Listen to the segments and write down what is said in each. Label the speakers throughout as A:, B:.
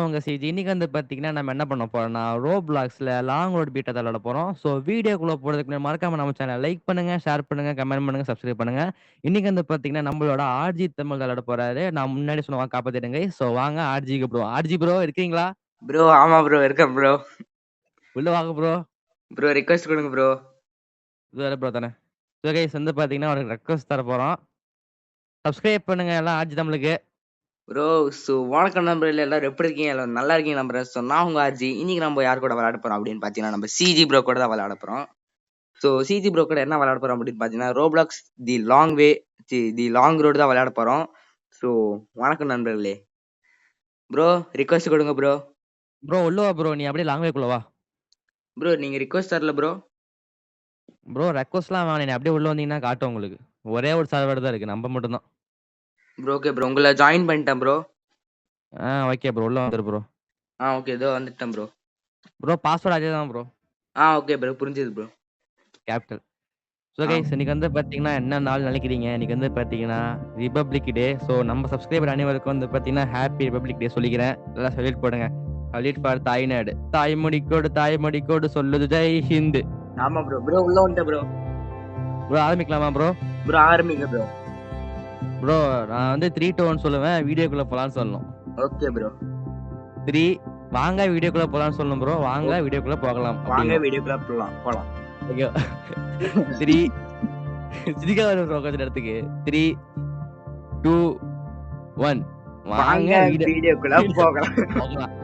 A: உங்க சிஜி. இன்னைக்கு வந்து பார்த்தீங்கன்னா, நம்ம என்ன பண்ண போறோம்னா, ரோப்ளாக்ஸ்ல லாங் ரோட் பீட்ட தான் விளையாட போறோம். ஸோ வீடியோக்குள்ள போறதுக்கு முன்னாடி மறக்காம நம்ம சேனல லைக் பண்ணுங்க, ஷேர் பண்ணுங்க, கமெண்ட் பண்ணுங்க, சப்ஸ்கிரைப் பண்ணுங்க. இன்னைக்கு வந்து பார்த்தீங்கன்னா, நம்மளோட ஆர்ஜி தமிழ் விளையாட போறாரு. நான் முன்னாடி சொன்ன வாங்க காப்பாத்திடுங்க. ஸோ வாங்க ஆர்ஜிக்கு ப்ரோ. ஆர்ஜி ப்ரோ இருக்கீங்களா?
B: ப்ரோ ஆமா ப்ரோ இருக்கேன் ப்ரோ.
A: உள்ள வாங்க ப்ரோ.
B: ப்ரோ ரிக்வெஸ்ட் கொடுங்க ப்ரோ.
A: இது வேற ப்ரோ தானே. ஸோ கைஸ் வந்து பார்த்தீங்கன்னா, ஒரு ரெக்வெஸ்ட் தர போறோம். சப்ஸ்கிரைப் பண்ணுங்க எல்லாம் ஆர்ஜி தமிழுக்கு.
B: ப்ரோ வணக்கம் நண்பர்களே, எல்லாரும் எப்படி இருக்கீங்க? எல்லாரும் நல்லா இருக்கீங்க நம்புறேன். நான் உங்க ஆர்ஜி. இன்னைக்கு நம்ம யார் கூட விளையாட போறோம் அப்படின்னு பாத்தீங்கன்னா, நம்ம சிஜி ப்ரோ கூட தான் விளையாட போறோம். சிஜி ப்ரோ கூட என்ன விளையாட போறோம் அப்படின்னு பாத்தீங்கன்னா, Roblox the long way the long road தான் விளையாட போறோம். ஸோ வணக்கம் நண்பர்களே. ப்ரோ ரிக்வெஸ்ட் கொடுங்க ப்ரோ.
A: ப்ரோ உள்ள வா ப்ரோ. நீ அப்படியே லாங் வேக்குள்ள வா.
B: ப்ரோ நீங்க ரிக்வெஸ்ட் தரல ப்ரோ.
A: ப்ரோ ரெக்வெஸ்ட்லாம் வேணாம். நீ அப்படியே உள்ள வந்தீங்கன்னா காட்டும் உங்களுக்கு. ஒரே ஒரு சர்வர் தான் இருக்கு. நம்ம மட்டும் தான்.
B: ப்ரோ ஓகே ப்ரோ, உங்களை ஜாயின் பண்ணிட்டேன் ப்ரோ.
A: Okay bro. உள்ள வந்துரு ப்ரோ.
B: ஓகே இதோ வந்துட்டேன் ப்ரோ.
A: ப்ரோ பாஸ்வேர்ட் அதே தான் ப்ரோ.
B: ஓகே ப்ரோ, புரிஞ்சுது ப்ரோ.
A: கேபிட்டல். ஸோ கைஸ் இன்னைக்கு வந்து பார்த்தீங்கன்னா என்ன நாள் நினைக்கிறீங்க? இன்னைக்கு வந்து பார்த்தீங்கன்னா ரிபப்ளிக் டே. ஸோ நம்ம சப்ஸ்கிரைபர் அனைவருக்கும் வந்து பார்த்தீங்கன்னா ஹாப்பி ரிபப்ளிக் டே சொல்லிக்கிறேன். எல்லாம் சொல்லிட்டு போடுங்க. சொல்லிட்டு பாரு தாய்நாடு. தாய்மொழிக்கோடு சொல்லுது ஜெய் ஹிந்த்.
B: ஆமா ப்ரோ. ப்ரோ உள்ள வந்துட்டேன் ப்ரோ.
A: ப்ரோ ஆரம்பிக்கலாமா ப்ரோ?
B: ப்ரோ ஆரம்பிங்க ப்ரோ.
A: ப்ரோ நான் வந்து 3 to 1 சொல்லுவேன். வீடியோக்குள்ள போலான்னு சொல்லணும்.
B: Okay bro.
A: 3 வாங்க வீடியோக்குள்ள போலான்னு சொல்லணும் ப்ரோ. வாங்க வீடியோக்குள்ள போகலாம்
B: வாங்க
A: அப்படிங்கணும்.
B: வீடியோக்குள்ள போலாம்.
A: ஓகே 3 சிரிக்கா வரும் ப்ரோ கொஞ்ச நேரத்துக்கு. 3 2 1 வாங்க
B: வீடியோக்குள்ள போகலாம்.
A: போகலாம்.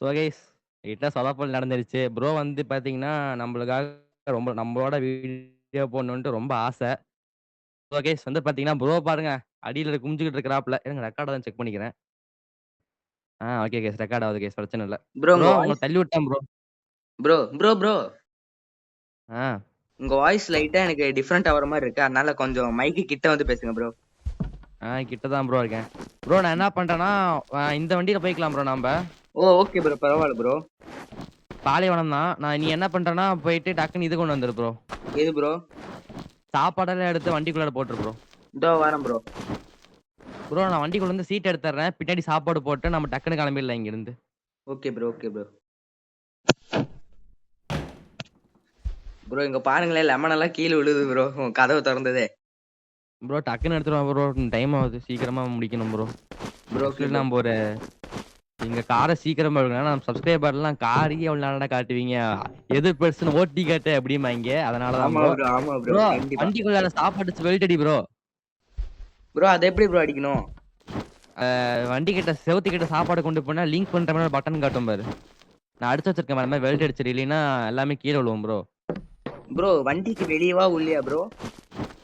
A: ஸோ கைஸ் கிட்ட சொதப்பல் நடந்துருச்சு. ப்ரோ வந்து பார்த்தீங்கன்னா நம்மளுக்காக நம்மளோட வீடியோ போடணுன்ட்டு ரொம்ப ஆசை. ஸோ கைஸ் வந்து பார்த்தீங்கன்னா ப்ரோ பாருங்க அடியில குமிஞ்சுக்கிட்டு இருக்கிறாப்ல. இருங்க ரெக்கார்ட் தான் செக் பண்ணிக்கிறேன். ஓகே கைஸ் ரெக்கார்ட் ஆகுது கைஸ் பிரச்சனை இல்ல.
B: ப்ரோ
A: ப்ரோ
B: உங்க
A: உங்கள
B: வாய்ஸ்
A: தள்ளி விட்டேன் ப்ரோ.
B: ப்ரோ
A: ஆ
B: உங்க வாய்ஸ் லைட்டா எனக்கு டிஃபரெண்ட் ஆவற மாதிரி இருக்கு. அதனால கொஞ்சம் மைக்கு கிட்ட வந்து பேசுங்க ப்ரோ.
A: கிட்ட தான் ப்ரோ இருக்கேன். ப்ரோ நான் என்ன பண்றேன்னா இந்த வண்டியில போய்க்கலாம் ப்ரோ நாம்ப.
B: ஓகே ப்ரோ, பரவாயில்ல ப்ரோ.
A: பாலைவனம் தான். நீ என்ன பண்றேன்னா போயிட்டு டக்குன்னு இது கொண்டு வந்துரு ப்ரோ.
B: எது ப்ரோ?
A: சாப்பாடெல்லாம் எடுத்து வண்டிக்குள்ள போட்டுரு ப்ரோ.
B: இதோ வரேன் ப்ரோ.
A: ப்ரோ நான் வண்டிக்குள்ள இருந்து சீட் எடுத்துறேன். பின்னாடி சாப்பாடு போட்டு நம்ம டக்குன்னு கிளம்பிடலாம் இங்க இருந்து.
B: Okay bro. ப்ரோ இங்க பாருங்களேன், லெமன் எல்லாம் கீழே விழுது ப்ரோ. கதவு திறந்ததே.
A: ப்ரோ டக்குன்னு எடுத்துட்டு வா ப்ரோ. டைம் ஆகுது. சீக்கிரமா முடிக்கணும் bro.
B: Bro okay
A: actually
B: bro.
A: நம்ம ஒரு நீங்க காரை சீக்கிரமா எடுக்கணும். நம்ம சப்ஸ்கிரைபர்லாம் காரையே எவ்வளவு நேரம்டா காட்டுவீங்க. எது பெருசுன்னு ஓட்டி காட்டு அப்படிம்பாங்க. அதனாலதான் ப்ரோ.
B: ஆமா ப்ரோ
A: ப்ரோ
B: கண்டிப்பா.
A: வண்டிக்குள்ள சாப்பாடு வெல்ட் அடி ப்ரோ.
B: ப்ரோ அதை எப்படி ப்ரோ அடிக்கணும்?
A: வண்டி கிட்ட செவுத்து கிட்ட சாப்பாடு கொண்டு போனா லிங்க் பண்ற மாதிரி பட்டன் காட்டும் பாரு. நான் அடிச்சு வச்சிருக்கேன் பாரு. அந்த மாதிரி வெல்ட் அடிச்சிரு. இல்லைன்னா எல்லாமே கீழே விழுவும் ப்ரோ.
B: ப்ரோ வண்டிக்கு வெளியவா உள்ளியா ப்ரோ?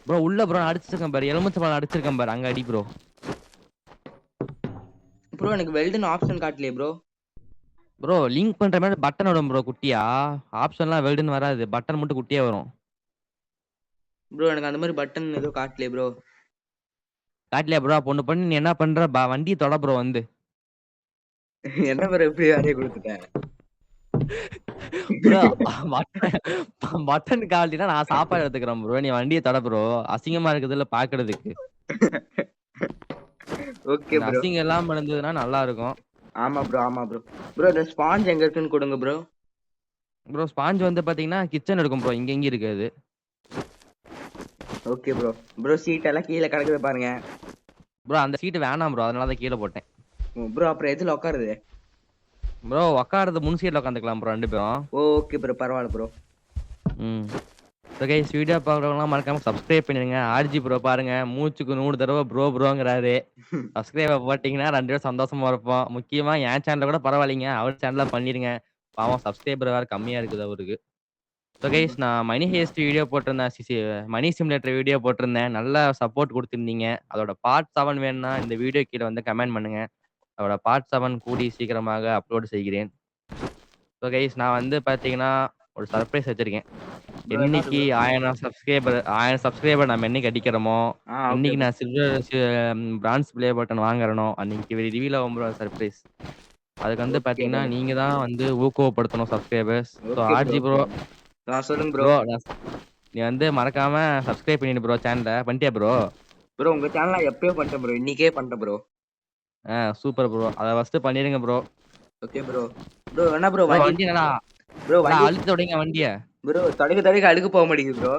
A: ப்ரோ உள்ள ப்ரோ நான் அடிச்சிருக்கேன் பாரு. எலுமிச்சை பழம் அடிச்சிருக்கேன் பாரு. அங்க அடி ப்ரோ.
B: ப்ரோ எனக்கு வெல்டுன்னு ஆப்ஷன் காட்டலையே ப்ரோ.
A: ப்ரோ லிங்க் பண்ற மாதிரி பட்டன் வரும் ப்ரோ குட்டியா. ஆப்ஷன்லாம் வெல்டுன்னு வராது. பட்டன் மட்டும் குட்டியா வரும்.
B: ப்ரோ எனக்கு அந்த மாதிரி பட்டன் எதுவும் காட்டலையே ப்ரோ.
A: காட்டலையா ப்ரோ? அப்ப ஒண்ணு பண்ணி நீ என்ன பண்ற வண்டியை தொட ப்ரோ வந்து.
B: என்ன ப்ரோ எப்படி வேலையை கொடுத்துட்டேன்?
A: ப்ரோ பட்டன் காட்டினா நான் சாப்பாடு எடுத்துக்கிறேன் ப்ரோ. நீ வண்டியை தொட ப்ரோ. அசிங்கமா இருக்குதுல்ல பாக்குறதுக்கு.
B: Okay bro.
A: அசிங்கம் எல்லாம் இருந்ததுன்னா நல்லா இருக்கும்.
B: ஆமா ப்ரோ. இந்த ஸ்பாஞ்ச் எங்க இருக்குன்னு கொடுங்க ப்ரோ.
A: ப்ரோ ஸ்பாஞ்ச் வந்து பாத்தீங்கன்னா கிச்சன் இருக்கும் ப்ரோ. இங்க இருக்காது.
B: ஓகே ப்ரோ சீட் எல்லாம் கீழே கிடக்குது பாருங்க.
A: ப்ரோ அந்த சீட் வேணாம் ப்ரோ. அதனால தான் கீழே போட்டேன்.
B: ப்ரோ அப்புறம் எதுல உட்காருது?
A: ப்ரோ உட்காருறது முன் சீட்ல உட்காந்துக்கலாம் ப்ரோ 2 பேரும்.
B: ஓகே ப்ரோ, பரவாயில்ல ப்ரோ.
A: கைஸ் வீடியோ பார்க்குறவங்களாம் மறக்காம சப்ஸ்கிரைப் பண்ணிடுங்க. ஆர்ஜி ப்ரோ பாருங்க மூச்சுக்கு 100 தடவை ப்ரோங்கிறாரு. சப்ஸ்கிரைப் போட்டீங்கன்னா 2 பேரும் சந்தோஷமா இருப்போம். முக்கியமா என் சேனல்ல கூட பரவாயில்லைங்க. அவர் சேனல்ல பண்ணிருங்க. பாவம் சப்ஸ்கிரைபர் வேற கம்மியா இருக்குது அவருக்கு. கைஸ் நான் மணி ஹேஸ்ட் வீடியோ போட்டிருந்தேன். மணி சிமுலேட்டர் வீடியோ போட்டிருந்தேன். நல்லா சப்போர்ட் கொடுத்துருந்தீங்க. அதோட பார்ட் 7 வேணும்னா இந்த வீடியோ கீழே வந்து கமெண்ட் பண்ணுங்க. அதோட பார்ட் 7 கூடி சீக்கிரமாக அப்லோட் செய்கிறேன். கைஸ் நான் வந்து பாத்தீங்கன்னா ஒரு சர்ப்ரைஸ் வச்சிருக்கேன்.
B: ப்ரோ என்னது
A: இன்னைக்கு
B: ப்ரோ?
A: 1000 சப்ஸ்கிரைபர் நம்ம என்னைக்கு அடிக்கிறோமோ,
B: ஓகே
A: இன்னைக்கு
B: ப்ரோ.
A: நான் சில்வர் பிரான்ஸ் ப்ளே பட்டன் வாங்குறனோ, அன்னைக்கு ரிவீல் ஆகும் ப்ரோ சர்ப்ரைஸ். அதுக்கு வந்து
B: ஓகே
A: பாத்தீங்கன்னா
B: ப்ரோ.
A: நீங்க தான் வந்து ஊக்குவப்படுத்தணும் சப்ஸ்கிரைபர்ஸ்.
B: ஓகே
A: ஆர்ஜி
B: ப்ரோ.
A: ப்ரோ.
B: சொல்லுங்க ப்ரோ.
A: ப்ரோ நீ வந்து மறக்காம சப்ஸ்கிரைப் பண்ணிடு ப்ரோ சேனலை. பண்ணிட்டியா ப்ரோ?
B: ப்ரோ உங்க சேனல் எப்பயோ பண்ணிட்டேன் ப்ரோ. இன்னைக்கே பண்ணிட்டேன் ப்ரோ.
A: Super bro. அத ஃபர்ஸ்ட் பண்ணிருங்க ப்ரோ.
B: Okay bro. ப்ரோ என்ன ப்ரோ
A: ப்ரோ
B: வண்டி
A: வண்டி நல்லா
B: ப்ரோ
A: நல்லா
B: வண்டி
A: அழுத்தி தொடைங்க வண்டிய.
B: ப்ரோ தடுக்க அழுக்கு போக மாட்டேங்குது ப்ரோ.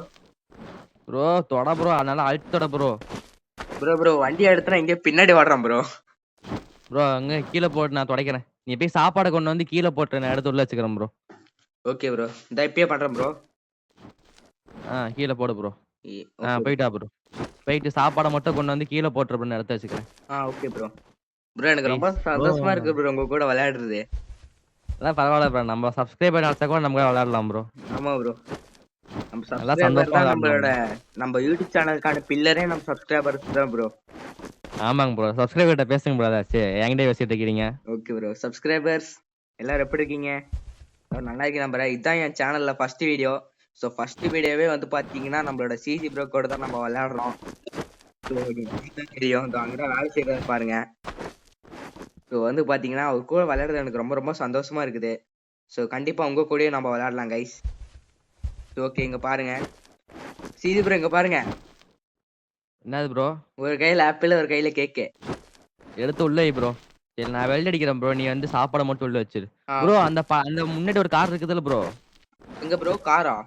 A: ப்ரோ தொட ப்ரோ. நல்லா அழுத்தி தொட ப்ரோ.
B: ப்ரோ வண்டிய எடுத்துனா இங்க பின்னாடி ஓடுறான் ப்ரோ.
A: ப்ரோ அங்க கீழ போட்டு நான் தொடைக்கிறேன். நீ போய் சாப்பாட கொண்டு வந்து கீழ போட்டுரு. நான் எடுத்து உள்ள வச்சுக்கிறேன் ப்ரோ.
B: Okay bro. இந்த இப்பயே பண்றேன் ப்ரோ.
A: கீழ போடு ப்ரோ.
B: Okay bro.
A: போயிட்டா ப்ரோ. போயிட்டு சாப்பாட மட்டும் கொண்டு வந்து கீழ போட்டுரு ப்ரோ. நான் எடுத்து வச்சுக்கிறேன்.
B: Okay bro. ப்ரோ எனக்கு ரொம்ப
A: கைஸ் ப்ரோ
B: சந்தோஷமா இருக்கு ப்ரோ உங்க கூட விளையாடுறது.
A: அதான் பரவால்ல ப்ரோ. நம்ம சப்ஸ்கிரைபர் நெனச்சா கூட நம்ம கூட விளையாடலாம் ப்ரோ.
B: ஆமா ப்ரோ. நம்ம
A: நல்லா
B: சப்ஸ்கிரைபர்
A: சந்தோஷமா
B: தான்
A: விளையாடலாம் ப்ரோ.
B: நம்ம யூடியூப் சேனலுக்கான பில்லரே நம்ம சப்ஸ்கிரைபர்ஸ் தான் ப்ரோ.
A: ஆமாங்க ப்ரோ. சப்ஸ்கிரைபர்ட்ட பேசுங்க ப்ரோ ஏதாச்சும். என்கிட்டயே பேசிட்டு இருக்கிறீங்க.
B: Okay bro. சப்ஸ்கிரைபர்ஸ் எல்லாரும் எப்படி இருக்கீங்க? எல்லாரும் நல்லா இருக்கீங்க நம்புறேன். இதான் என் சேனல்ல ஃபர்ஸ்ட் வீடியோ. ஸோ ஃபர்ஸ்ட் வீடியோவே வந்து பாத்தீங்கன்னா நம்மளோட சிஜி ப்ரோ கூட தான் நம்ம விளையாடுறோம். ஸோ தெரியும். இதோ அங்கதான் வேலை செய்யறத பாருங்க. ஸோ வந்து பாத்தீங்கன்னா அவர் கூட விளையாடுறது எனக்கு ரொம்ப ரொம்ப சந்தோஷமா இருக்குது. ஸோ கண்டிப்பா உங்க கூடயும் நம்ம விளையாடலாம் கைஸ். ஓகே இங்க பாருங்க. சிஜி ப்ரோ இங்க பாருங்க.
A: என்னது ப்ரோ?
B: ஒரு கையில ஆப்பிள் ஒரு கையில கேக்கு.
A: எடுத்து உள்ள வை ப்ரோ. சரி நான் வெல்ட் அடிக்கிறேன் ப்ரோ. நீ வந்து சாப்பாட மட்டும் உள்ள வச்சிரு.
B: ஆ
A: ப்ரோ அந்த முன்னாடி ஒரு கார் இருக்குதுல்ல ப்ரோ.
B: எங்க ப்ரோ காரா?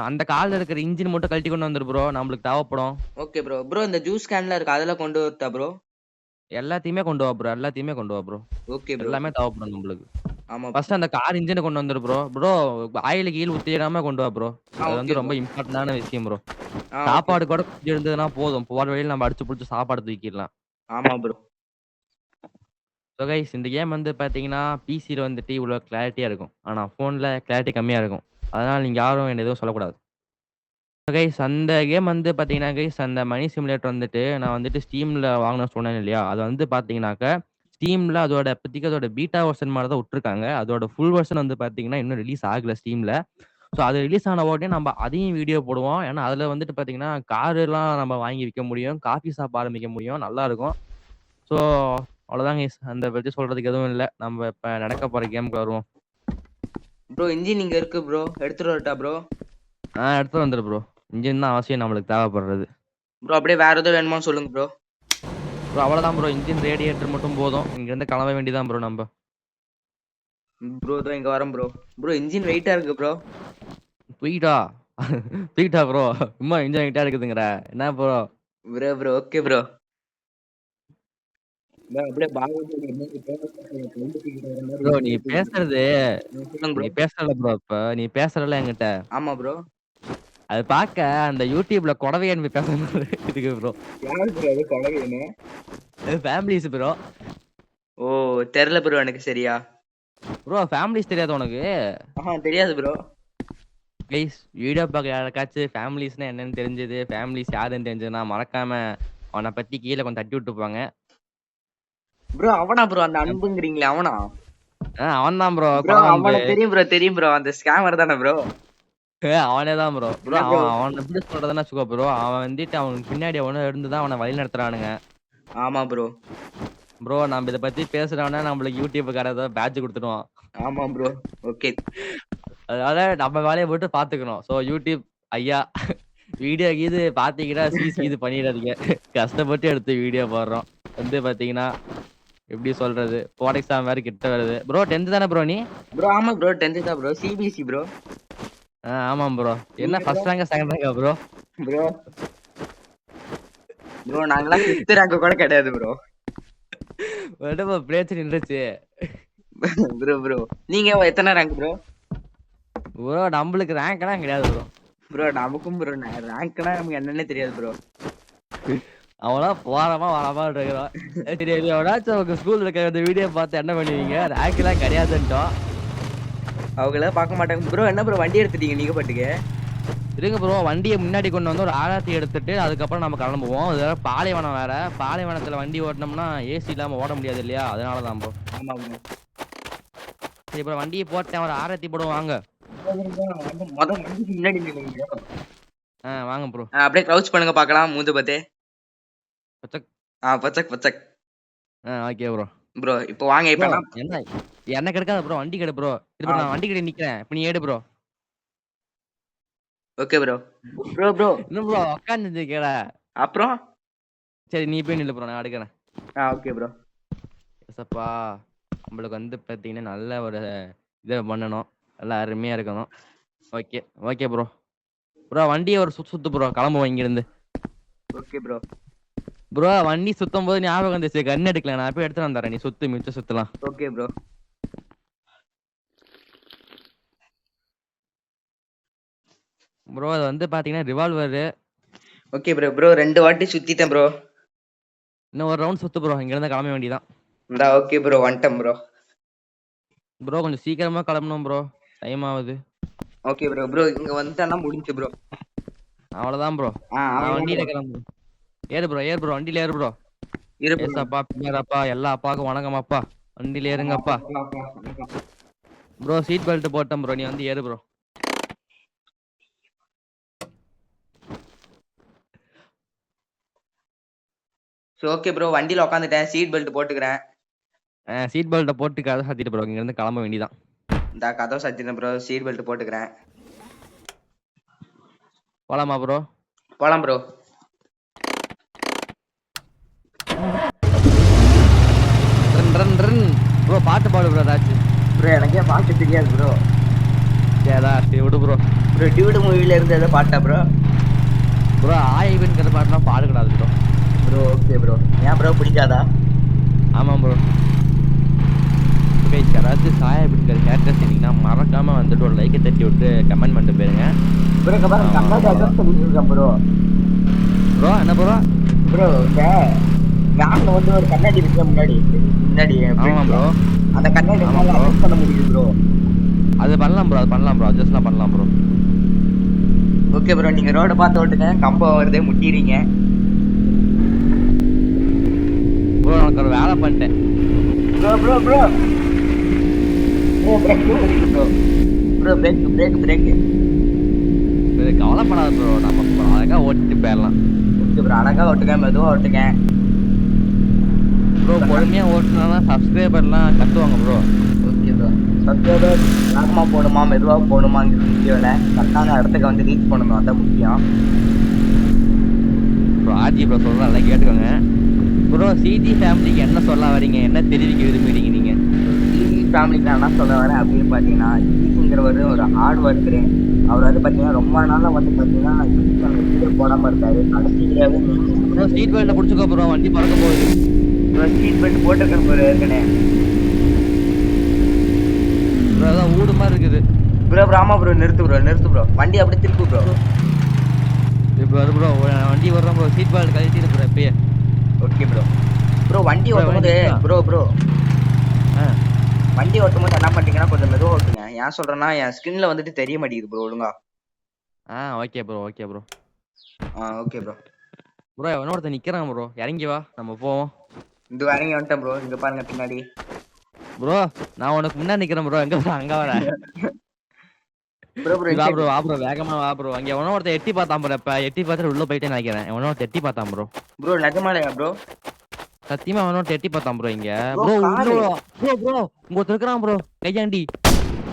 A: அந்த கார்ல இருக்கிற இன்ஜின் மட்டும் கழட்டி கொண்டு வந்துரு ப்ரோ. நம்மளுக்கு தேவைப்படும்.
B: Okay bro. ப்ரோ இந்த ஜூஸ் கேன்ல இருக்கு அதெல்லாம் கொண்டு வரட்டா ப்ரோ?
A: எல்லாத்தையுமே கொண்டு வா ப்ரோ. எல்லாத்தையுமே கொண்டு வா ப்ரோ.
B: Okay bro.
A: எல்லாமே தேவைப்படும் நம்மளுக்கு.
B: ஆமா ப்ரோ.
A: ஃபர்ஸ்ட் அந்த கார் இன்ஜின கொண்டு வந்துரு ப்ரோ. ப்ரோ ஆயில் கீழ ஊத்திராம கொண்டு வா ப்ரோ. அது
B: ஓகே
A: வந்து
B: ப்ரோ.
A: ரொம்ப இம்பார்ட்டன்டான விஷயம் ப்ரோ.
B: ஓகே
A: சாப்பாடு
B: ப்ரோ.
A: கூட கொஞ்சம் இருந்ததுன்னா போதும். போற வழியில நம்ம அடிச்சு புடிச்சு சாப்பாடு தூக்கிடலாம்.
B: ஆமா ப்ரோ.
A: ஸோ கைஸ் இந்த கேம் வந்து பார்த்தீங்கன்னா, பிசில வந்துட்டு இவ்வளோ கிளாரிட்டியா இருக்கும். ஆனா ஃபோன்ல கிளாரிட்டி கம்மியா இருக்கும். அதனால நீங்க யாரும் என்ன எதுவும் சொல்லக்கூடாது. கைஸ் அந்த கேம் வந்து பார்த்தீங்கன்னா கைஸ் அந்த மணி சிமுலேட்டர் வந்துட்டு நான் வந்துட்டு Steamல வாங்குனேன்னு சொன்னேன் இல்லையா? அது வந்து பார்த்தீங்கன்னாக்க, Steamல அதோட இப்போதைக்கு அதோட பீட்டா வெர்ஷன் மாரி தான் விட்டுருக்காங்க. அதோட ஃபுல் வெர்ஷன் வந்து பார்த்தீங்கன்னா, இன்னும் ரிலீஸ் ஆகல Steamல. ஸோ அது ரிலீஸ் ஆன உடனே நம்ம அதையும் வீடியோ போடுவோம். ஏன்னா, அதில வந்துட்டு பார்த்தீங்கன்னா, காருலாம் நம்ம வாங்கி விக்க முடியும். காஃபி ஷாப் ஆரம்பிக்க முடியும். நல்லாருக்கும். ஸோ அவ்வளோதான் கைஸ். அந்த பத்தி சொல்றதுக்கு எதுவும் இல்ல. நம்ம இப்ப நடக்க போற கேமுக்கு வருவோம்.
B: ப்ரோ இன்ஜின் இங்க இருக்கு ப்ரோ. எடுத்துட்டு வரட்டா ப்ரோ?
A: எடுத்துட்டு வந்துரு ப்ரோ. இன்ஜின் தான் அவசியம் நம்மளுக்கு தேவைப்படுறது.
B: ப்ரோ அப்படியே வேற ஏதோ வேணுமான்னு சொல்லுங்க ப்ரோ.
A: ப்ரோ அவ்வளோதான் ப்ரோ. இன்ஜின் ரேடியேட்டர் மட்டும் போதும். இங்கேருந்து கிளம்ப வேண்டியதான் ப்ரோ நம்ப.
B: ப்ரோ இதோ இங்க வரேன் ப்ரோ. ப்ரோ இன்ஜின் வெயிட்டா இருக்கு ப்ரோ.
A: தூக்கிட்டா தூக்கிட்டா ப்ரோ. சும்மா இன்ஜின் கிட்டா இருக்குதுங்கிற. என்ன bro?
B: Bro okay bro. Bro அப்படியே பாகுபலி என்னைக்கு தூக்கிட்டு வர மாதிரி
A: ப்ரோ நீ
B: இன்ஜினை தூக்கிட்டு
A: பேசுறது
B: சொல்லுங்க ப்ரோ.
A: நீ பேசுறல ப்ரோ இப்ப. நீ பேசுறல என்கிட்ட.
B: ஆமா ப்ரோ.
A: அது பார்க்க அந்த YouTubeல கொடவையா நீ பேசுற மாரி இருக்கு ப்ரோ.
B: யாரு ப்ரோ அது கொலகைன்னு?
A: அது ஃபேமிலீஸ் ப்ரோ.
B: ஓ தெரியல ப்ரோ எனக்கு சரியா.
A: ப்ரோ ஃபேமிலீஸ் தெரியாதா உனக்கு?
B: தெரியாது ப்ரோ.
A: ப்ளீஸ் வீடியோ பார்க்குற யாருக்காச்சும் ஃபேமிலீஸ்னா என்னன்னு தெரிஞ்சது, ஃபேமிலீஸ் யாருன்னு தெரிஞ்சதுன்னா, மறக்காம அவன பத்தி கீழ கொஞ்சம் தட்டி விட்டு போங்க.
B: ப்ரோ அவனா ப்ரோ அந்த அன்புங்கிறீங்களே அவனா?
A: அவன் தான் ப்ரோ.
B: ப்ரோ
A: கொட அன்பு.
B: அவன தெரியும் ப்ரோ. அந்த ஸ்கேமர் தானே ப்ரோ?
A: அவனே தான் ப்ரோ. ப்ரோ
B: என்ன ப்ரோ?
A: அவன் எப்படி சொல்றதுன்னு வச்சுக்கோ ப்ரோ. அவன் வந்துட்டு அவனுக்கு பின்னாடி எவனோ இருந்து தான் அவன வழிநடத்துறானுங்க.
B: ஆமா ப்ரோ.
A: ப்ரோ நம்ம இத பத்தி பேசுறோம்னா நம்மளுக்கு YouTubeக்காரன் ஏதோ பேட்ஜ் குடுத்துருவான்.
B: ஆமா ப்ரோ. ஓகே.
A: அதனால நம்ம வேலைய மட்டும் பார்த்துக்கணும். YouTube ஐயா வீடியோ கீது பார்த்தீங்கன்னா சீஸ் கீது பண்ணிடாதீங்க. கஷ்டப்பட்டு எடுத்து வீடியோ போடுறோம். வந்து பார்த்தீங்கன்னா, எப்படி சொல்றது? போர்ட் எக்ஸாம் வேற கிட்ட வருது. ப்ரோ 10த் தானே ப்ரோ நீ?
B: ப்ரோ ஆமா ப்ரோ 10th தான் ப்ரோ. CBSE bro.
A: ஆமாம் ப்ரோ. என்ன
B: நீங்க ப்ரோ?
A: ஃபர்ஸ்ட் ரேங்கா? செகண்ட் ரேங்கா ப்ரோ?
B: ப்ரோ ப்ரோ நாங்கலாம் 5th ரேங்க் கூட கிடையாது ப்ரோ.
A: விடுப்பா பேச்சு நின்றுச்சு.
B: ப்ரோ நீங்க எத்தனை ரேங்க் ப்ரோ?
A: ப்ரோ நம்மளுக்கு ரேங்க்லாம் கிடையாது ப்ரோ.
B: ப்ரோ நமக்கும் ப்ரோ ரேங்க்னா நமக்கு என்னன்னே தெரியாது ப்ரோ.
A: அவன்லாம் போறாமா வராமான்னு இருக்கிறான். சரி எவனாச்சும் உங்க ஸ்கூல்ல இருக்க இந்த வீடியோ பார்த்து என்ன பண்ணுவீங்க? ரேங்க்லாம் கிடையாதுன்ட்டோம்.
B: அவங்களாம் பார்க்க மாட்டாங்க ப்ரோ. என்ன ப்ரோ வண்டி எடுத்துட்டீங்க நீங்க பாட்டுக்கு?
A: இருங்க ப்ரோ வண்டிய முன்னாடி கொண்டு வந்து ஒரு ஆராத்தி எடுத்துட்டு அதுக்கப்புறம் நம்ம கிளம்புவோம். இது வேற பாலைவனம் வேற. பாலைவனத்துல வண்டி ஓட்டுனோம்னா ஏசி இல்லாம ஓட முடியாது இல்லையா? அதனால தான் ப்ரோ.
B: ஆமா ப்ரோ.
A: சரி ப்ரோ வண்டிய போட்டேன். ஒரு ஆராத்தி போடுவோம் வாங்க.
B: மொத வண்டிக்கு முன்னாடி நில்லுங்க ப்ரோ.
A: வாங்க ப்ரோ.
B: அப்படியே க்ரௌச் பண்ணுங்க பார்க்கலாம் மூஞ்ச பாத்து.
A: பச்சக்.
B: பச்சக் பச்சக்.
A: Okay bro.
B: ப்ரோ இப்போ வாங்க இப்ப
A: ப்ரோ
B: என்ன?
A: என்ன கெடுக்காத ப்ரோ. வண்டி கெடு ப்ரோ. இது நான் வண்டி கிட்ட நிக்கிறேன். இப்ப நீ எடு ப்ரோ.
B: Okay bro. ப்ரோ
A: என்ன ப்ரோ உட்கார்ந்து இருக்கேடா.
B: அப்புறம்?
A: சரி நீ போய் நில்லு ப்ரோ. நான் எடுக்கிறேன்.
B: Okay bro.
A: ஏசப்பா! நம்மளுக்கு வந்து பார்த்தீங்கன்னா, நல்ல ஒரு இத பண்ணணும். நல்லா அருமையா இருக்கணும். ஓகே. Okay bro. ப்ரோ வண்டிய ஒரு சுத்து ப்ரோ. கிளம்புவோம் இங்கிருந்து.
B: Okay bro.
A: ப்ரோ வண்டி சுத்தும்போது ஞாபகம் வந்துச்சு. கன் எடுக்கல. நான் போய் எடுத்துட்டு வந்துர்றேன். நீ சுத்து மிச்சம் சுத்தலாம்.
B: Okay bro.
A: ப்ரோ அது வந்து பார்த்தீங்கன்னா, ரிவால்வரு.
B: Okay bro. ப்ரோ 2 வாட்டி சுத்திட்டேன் ப்ரோ.
A: இன்னும் ஒரு ரவுண்ட் சுத்து ப்ரோ. இங்கிருந்து கிளம்ப வேண்டியதான்.
B: இந்தா ஓகே ப்ரோ வந்துட்டேன் ப்ரோ.
A: ப்ரோ கொஞ்சம் சீக்கிரமா கிளம்பணும் ப்ரோ. டைம் ஆகுது.
B: Okay bro. ப்ரோ இங்க வந்துட்டேன்னா முடிஞ்சுச்சு ப்ரோ.
A: அவ்வளோதான் ப்ரோ. நான்
B: அவ்வளவுதான்
A: வண்டியில
B: ப்ரோ.
A: கிளம்புறேன். ஏறு ப்ரோ, ஏறு ப்ரோ. வண்டியில ஏறு ப்ரோ.
B: இரு ப்ரோ.
A: ஏசப்பா, பிள்ளையாரப்பா, எல்லா அப்பாவுக்கும் வணக்கம் அப்பா. வண்டியில ஏறுங்கப்பா. ப்ரோ சீட் பெல்ட் போட்டேன் ப்ரோ. நீ வந்து ஏறு ப்ரோ.
B: ஓகே ப்ரோ வண்டியில உட்காந்துட்டேன். சீட் பெல்ட் போட்டுக்கிறேன்.
A: சீட் பெல்ட்ட போட்டு கதை சாத்திட்டு ப்ரோ. இங்கிருந்து கிளம்ப வேண்டியதான்.
B: இந்த கதவை சாத்திட்டேன் ப்ரோ. சீட் பெல்ட் போட்டுக்கிறேன்.
A: போலாமா ப்ரோ?
B: போலாம் bro.
A: Run run run. Bro பாட்டு பாடு ப்ரோ ஏதாச்சும்.
B: ப்ரோ எனக்கே பாட்டு தெரியாது ப்ரோ.
A: சரிடா சரி விடு ப்ரோ.
B: ப்ரோ டியூடு மூவில இருந்து ஏதோ பாட்டா ப்ரோ?
A: ப்ரோ ஆயிவின்கிற பாட்டுலாம் பாடக்கூடாது ப்ரோ.
B: Bro okay bro. ஏன் ப்ரோ பிடிக்காதா?
A: ஆமாம் ப்ரோ. கைஸ் யாராச்சும் சாயா பிடிக்கிற கேரக்டர்ஸ் இருந்தீங்கன்னா மறக்காம வந்துட்டு ஒரு லைக்கை தட்டி விட்டு கமெண்ட் பண்ணிட்டு போயிருங்க.
B: ப்ரோ கபால் கண்ணாடி அட்ரஸ் பண்ணிட்டு இருக்கேன் ப்ரோ.
A: ப்ரோ என்ன ப்ரோ?
B: ப்ரோ வேன்ல வந்து ஒரு கண்ணாடி இருக்கு முன்னாடி. முன்னாடி
A: ஆமாம் ப்ரோ.
B: அந்த கண்ணாடி
A: ஆமாம் ப்ரோ.
B: அட்ஜஸ்ட் பண்ண முடியுது ப்ரோ.
A: அது பண்ணலாம் ப்ரோ. அது பண்ணலாம் ப்ரோ. அட்ஜஸ்ட்லாம் பண்ணலாம் ப்ரோ.
B: Okay bro. நீங்க ரோட பார்த்து ஓட்டுங்க. கம்பம் வருதே முட்டிறீங்க.
A: ப்ரோ உனக்கு ஒரு வேலை பண்ணிட்டேன்.
B: Bro bro bro bro break bro. Bro break.
A: இது கவலைப்படாத ப்ரோ. நம்ம அழகா ஓட்டிட்டு போயிடலாம்.
B: Okay bro. அழகா ஓட்டுங்க. மெதுவா ஓட்டுங்க.
A: ப்ரோ பொறுமையா ஓட்டுனா சப்ஸ்கிரைபர்லாம் கத்துவாங்க ப்ரோ.
B: Okay bro. சப்ஸ்கிரைபர் வேகமா போகணுமா மெதுவா போகணுமாங்கிறது முக்கியம் இல்லை. கரெக்டான இடத்துக்கு வந்து ரீச் பண்ணணும். அதான் முக்கியம்.
A: ப்ரோ ஆர்ஜி ப்ரோ சொல்கிறேன் நல்லா கேட்டுக்கோங்க. ப்ரோ சிஜி ஃபேமிலிக்கு என்ன சொல்ல வரீங்க? என்ன தெரிவிக்க விரும்புறீங்க நீங்க?
B: சிஜி ஃபேமிலிக்கு நான் என்ன சொல்ல வரேன் அப்படின்னு பார்த்தீங்கன்னா, சிஜிங்கிறவர் ஒரு ஹார்ட் ஒர்க்கரு. அவர் வந்து பார்த்தீங்கன்னா ரொம்ப நாளா வந்து பார்த்தீங்கன்னா யூடியூப் சேனல் வீடியோ போடாம இருக்காரு. கடைசி வீடியோவே
A: ப்ரோ சீட் பெல்ட்டை பிடிச்சிக்கோ ப்ரோ. வண்டி பறக்க போகுது.
B: சீட் பெல்ட் போட்டிருக்கேன் ப்ரோ ஏற்கனவே.
A: ப்ரோ அதான் ஊடு மாதிரி இருக்குது.
B: ப்ரோ ஆமா ப்ரோ. நிறுத்து ப்ரோ. வண்டி அப்படியே திருப்பு ப்ரோ.
A: இப்போ அது ப்ரோ வண்டி வர்றோம் ப்ரோ. சீட் பெல்ட் கழட்டிடு ப்ரோ எப்பயே.
B: Okay bro. ப்ரோ வண்டி
A: ப்ரோ
B: ஓட்டும் போது
A: நிற்கலாம்.
B: ப்ரோ
A: ஆ
B: வண்டி ஓட்டும் போது என்ன பண்றீங்கன்னா கொஞ்சம் மெதுவா ஓட்டுங்க. ஏன் சொல்றேன்னா என் ஸ்கிரீன்ல வந்துட்டு தெரிய மாட்டேங்குது ப்ரோ ஒழுங்கா.
A: Okay bro okay bro.
B: Okay bro.
A: Bro இன்னொருத்தன் நிற்கிறான் ப்ரோ. இறங்கி வா நம்ம போவோம்.
B: இந்த இறங்கி வந்துட்டேன் ப்ரோ. இங்க பாருங்க பின்னாடி.
A: ப்ரோ நான் உனக்கு முன்னாடி நிற்கிறேன் ப்ரோ. எங்கே ப்ரோ அங்கே வர?
B: ப்ரோ ப்ரோ
A: வா
B: இன்சைட்.
A: ப்ரோ வா ப்ரோ வேகமாக வா ப்ரோ. அங்கே எவனோ ஒருத்தன் எட்டி பார்த்தான் ப்ரோ. இப்போ எட்டி பார்த்துட்டு உள்ளே போயிட்டே நினைக்கிறேன். எவனோ ஒருத்தன் எட்டி பார்த்தான் ப்ரோ.
B: Bro நிஜமாலையா bro?
A: சத்தியமா அவனோ எட்டி பார்த்தான் ப்ரோ. இங்க
B: ப்ரோ
A: ப்ரோ உள்ள
B: காரு.
A: ப்ரோ இங்க ஒருத்தர் இருக்கிறான் ப்ரோ. கையாண்டி